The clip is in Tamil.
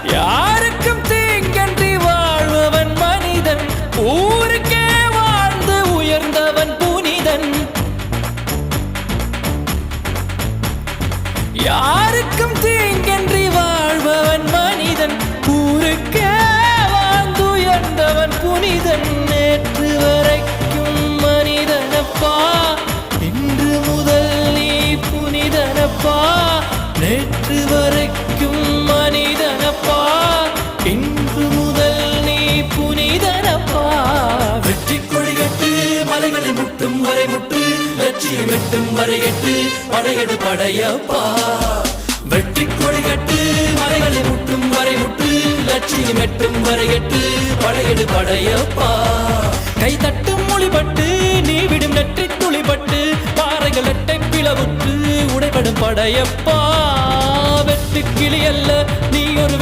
யாருக்கும் தீங்கன்றி வாழ்பவன் மனிதன், ஊருக்கே வாழ்ந்து உயர்ந்தவன் புனிதன். யாருக்கும் தீங்கன்றி வாழ்பவன் மனிதன், ஊருக்கே வாழ்ந்து உயர்ந்தவன் புனிதன். நேற்று வரைக்கும் மனிதனப்பா, இன்று முதல் நீ புனிதனப்பா. நேற்று வரைக்கும் மனிதனப்பா, இன்று முதல் நீ புனிதனப்பா. வெற்றி கொடி கட்டு, மலைகளை முட்டும் வரை முட்டு, லட்சியம் எட்டும் வரை எட்டு, படையெடு படையப்பா. வெற்றி கொடி கட்டு, மலைகளை முட்டும் வரை முட்டு, லட்சியம் எட்டும் வரை எட்டு, படையெடு படையப்பா. கை தட்டும் மொழிபட்டு, நீ விடும் நெற்றி துளிபட்டு, பாறைகள் எட்டை பிளவுற்று உடைபடும் படையப்பா. வெட்டு கிளி அல்ல நீ ஒரு